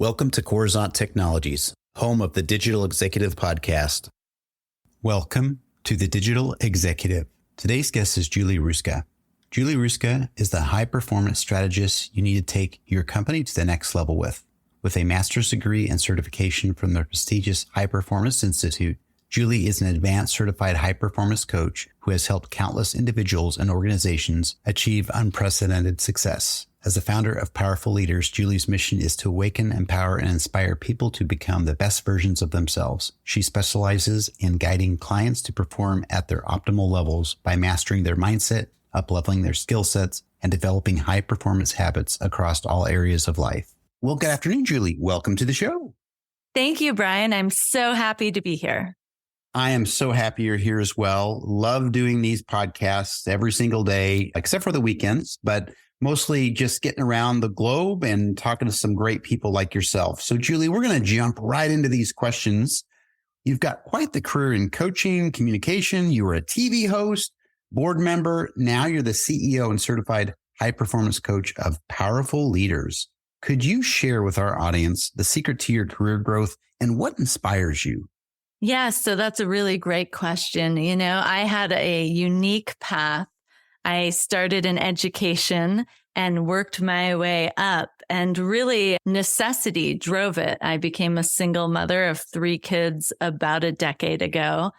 Welcome to Coruzant Technologies, home of the Digital Executive Podcast. Welcome to the Digital Executive. Today's guest is Julie Hruska. Julie Hruska is the high-performance strategist you need to take your company to the next level with. With a master's degree and certification from the prestigious High Performance Institute, Julie is an advanced certified high-performance coach who has helped countless individuals and organizations achieve unprecedented success. As the founder of Powerful Leaders, Julie's mission is to awaken, empower, and inspire people to become the best versions of themselves. She specializes in guiding clients to perform at their optimal levels by mastering their mindset, up-leveling their skill sets, and developing high-performance habits across all areas of life. Well, good afternoon, Julie. Welcome to the show. Thank you, Brian. I'm so happy to be here. I am so happy you're here as well. Love doing these podcasts every single day, except for the weekends, but mostly just getting around the globe and talking to some great people like yourself. So, Julie, we're going to jump right into these questions. You've got quite the career in coaching, communication. You were a TV host, board member. Now you're the CEO and certified high-performance coach of Powerful Leaders. Could you share with our audience the secret to your career growth and what inspires you? Yes, so that's a really great question. You know, I had a unique path. I started in education and worked my way up, and really necessity drove it. I became a single mother of 3 kids about a decade ago.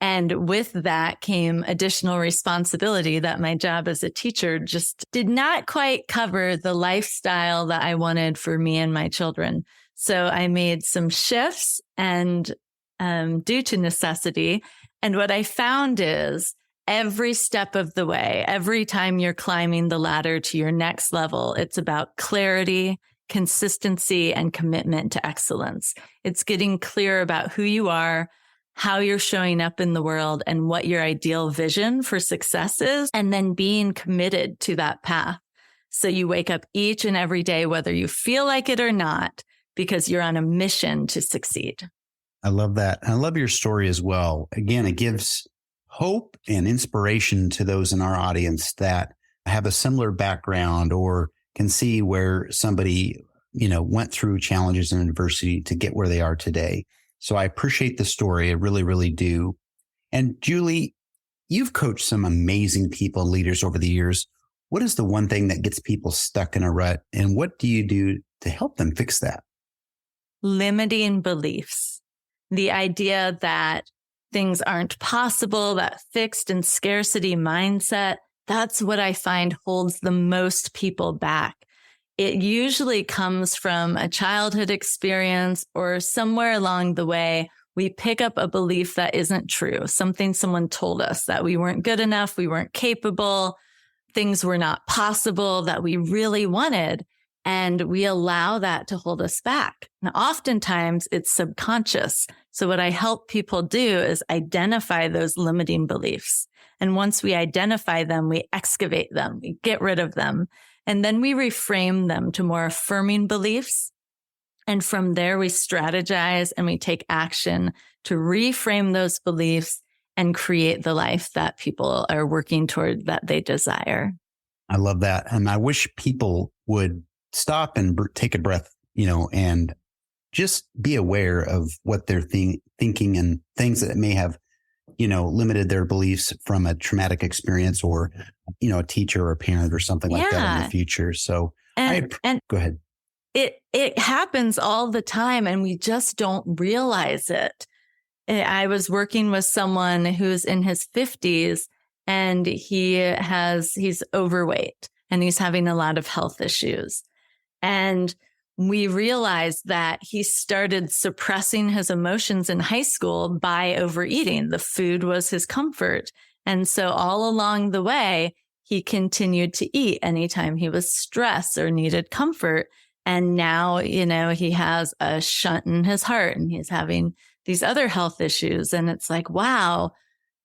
And with that came additional responsibility that my job as a teacher just did not quite cover the lifestyle that I wanted for me and my children. So I made some shifts and due to necessity. And what I found is every step of the way, every time you're climbing the ladder to your next level, it's about clarity, consistency, and commitment to excellence. It's getting clear about who you are, how you're showing up in the world, and what your ideal vision for success is, and then being committed to that path. So you wake up each and every day, whether you feel like it or not, because you're on a mission to succeed. I love that. I love your story as well. Again, it gives hope and inspiration to those in our audience that have a similar background or can see where somebody, went through challenges and adversity to get where they are today. So I appreciate the story. I really, really do. And Julie, you've coached some amazing people and leaders over the years. What is the one thing that gets people stuck in a rut, and what do you do to help them fix that? Limiting beliefs. The idea that things aren't possible, that fixed and scarcity mindset, that's what I find holds the most people back. It usually comes from a childhood experience or somewhere along the way, we pick up a belief that isn't true, something someone told us, that we weren't good enough, we weren't capable, things were not possible that we really wanted. And we allow that to hold us back. Now, oftentimes it's subconscious. So what I help people do is identify those limiting beliefs. And once we identify them, we excavate them, we get rid of them, and then we reframe them to more affirming beliefs. And from there, we strategize and we take action to reframe those beliefs and create the life that people are working toward, that they desire. I love that. And I wish people would stop and take a breath, and just be aware of what they're thinking and things that may have, limited their beliefs from a traumatic experience or, a teacher or a parent or something like that in the future. So go ahead. It happens all the time and we just don't realize it. I was working with someone who's in his 50s and he's overweight and he's having a lot of health issues. And we realized that he started suppressing his emotions in high school by overeating. The food was his comfort. And so all along the way, he continued to eat anytime he was stressed or needed comfort. And now, he has a shunt in his heart and he's having these other health issues. And it's like, wow,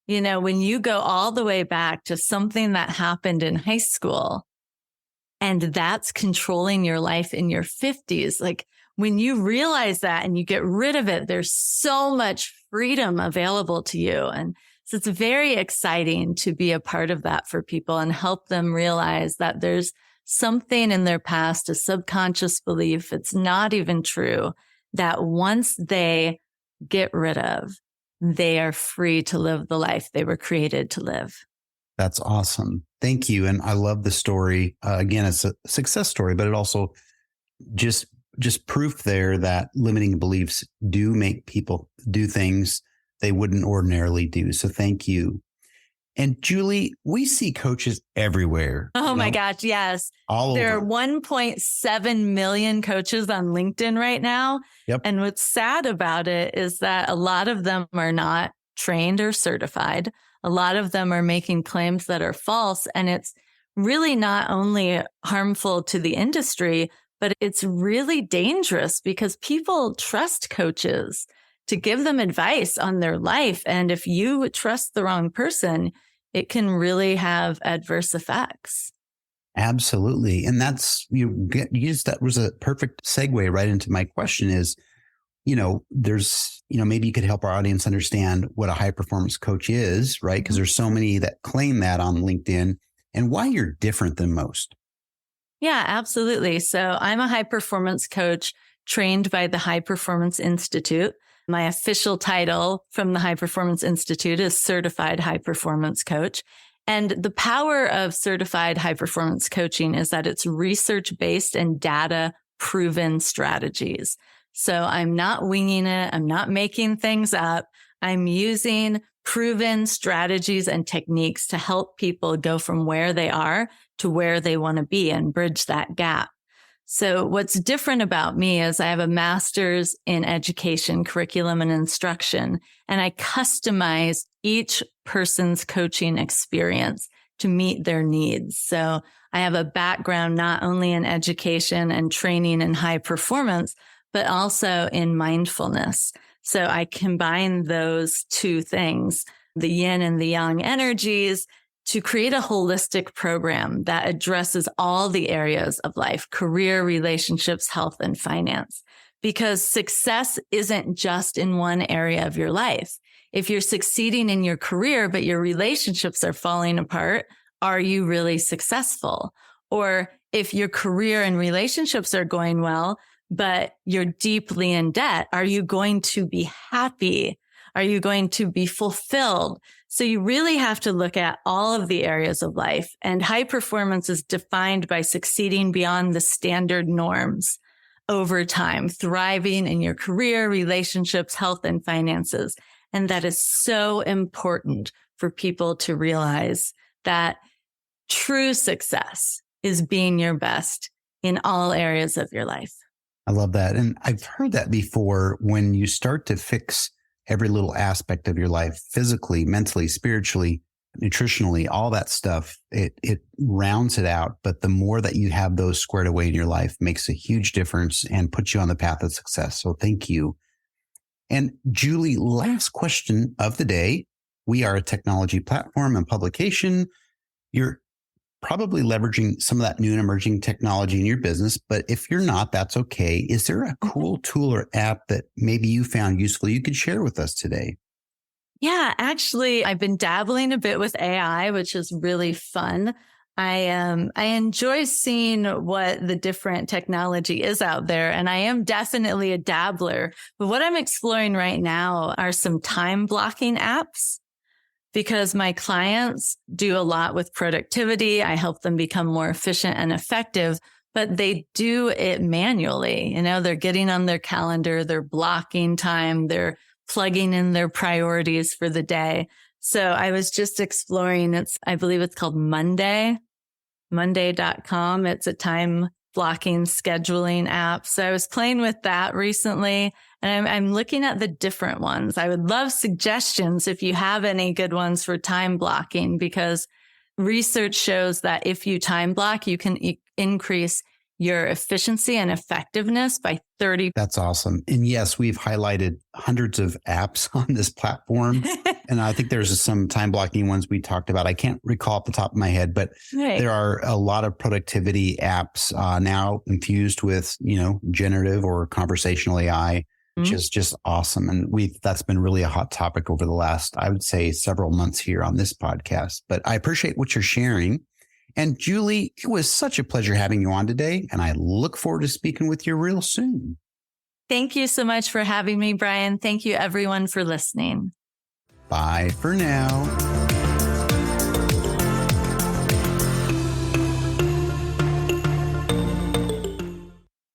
when you go all the way back to something that happened in high school, and that's controlling your life in your 50s. Like when you realize that and you get rid of it, there's so much freedom available to you. And so it's very exciting to be a part of that for people and help them realize that there's something in their past, a subconscious belief, it's not even true, that once they get rid of, they are free to live the life they were created to live. That's awesome. Thank you. And I love the story. Again, it's a success story, but it also just proof there that limiting beliefs do make people do things they wouldn't ordinarily do. So thank you. And Julie, we see coaches everywhere. Oh my gosh, yes. All there over. are 1.7 million coaches on LinkedIn right now. Yep. And what's sad about it is that a lot of them are not trained or certified. A lot of them are making claims that are false. And it's really not only harmful to the industry, but it's really dangerous because people trust coaches to give them advice on their life. And if you trust the wrong person, it can really have adverse effects. Absolutely. And that's, that was a perfect segue right into my question is, there's, maybe you could help our audience understand what a high performance coach is, right? Because there's so many that claim that on LinkedIn and why you're different than most. Yeah, absolutely. So I'm a high performance coach trained by the High Performance Institute. My official title from the High Performance Institute is Certified High Performance Coach. And the power of certified high performance coaching is that it's research-based and data-proven strategies. So I'm not winging it. I'm not making things up. I'm using proven strategies and techniques to help people go from where they are to where they want to be and bridge that gap. So what's different about me is I have a master's in education, curriculum, and instruction, and I customize each person's coaching experience to meet their needs. So I have a background not only in education and training and high performance, but also in mindfulness. So I combine those two things, the yin and the yang energies, to create a holistic program that addresses all the areas of life, career, relationships, health, and finance. Because success isn't just in one area of your life. If you're succeeding in your career, but your relationships are falling apart, are you really successful? Or if your career and relationships are going well, but you're deeply in debt, are you going to be happy? Are you going to be fulfilled? So you really have to look at all of the areas of life. And high performance is defined by succeeding beyond the standard norms over time, thriving in your career, relationships, health, and finances. And that is so important for people to realize that true success is being your best in all areas of your life. I love that. And I've heard that before. When you start to fix every little aspect of your life, physically, mentally, spiritually, nutritionally, all that stuff, it rounds it out. But the more that you have those squared away in your life makes a huge difference and puts you on the path of success. So thank you. And Julie, last question of the day. We are a technology platform and publication. You're probably leveraging some of that new and emerging technology in your business, but if you're not, that's okay. Is there a cool tool or app that maybe you found useful you could share with us today? Yeah, actually, I've been dabbling a bit with AI, which is really fun. I enjoy seeing what the different technology is out there, and I am definitely a dabbler. But what I'm exploring right now are some time blocking apps. Because my clients do a lot with productivity. I help them become more efficient and effective, but they do it manually. They're getting on their calendar, they're blocking time, they're plugging in their priorities for the day. So I was just exploring, I believe it's called Monday.com. It's a time blocking scheduling app. So I was playing with that recently. And I'm looking at the different ones. I would love suggestions if you have any good ones for time blocking, because research shows that if you time block, you can increase your efficiency and effectiveness by 30%. That's awesome. And yes, we've highlighted hundreds of apps on this platform. And I think there's some time blocking ones we talked about. I can't recall off the top of my head, but There are a lot of productivity apps now infused with, generative or conversational AI. Which is just awesome. And that's been really a hot topic over the last, I would say, several months here on this podcast. But I appreciate what you're sharing. And Julie, it was such a pleasure having you on today, and I look forward to speaking with you real soon. Thank you so much for having me, Brian. Thank you, everyone, for listening. Bye for now.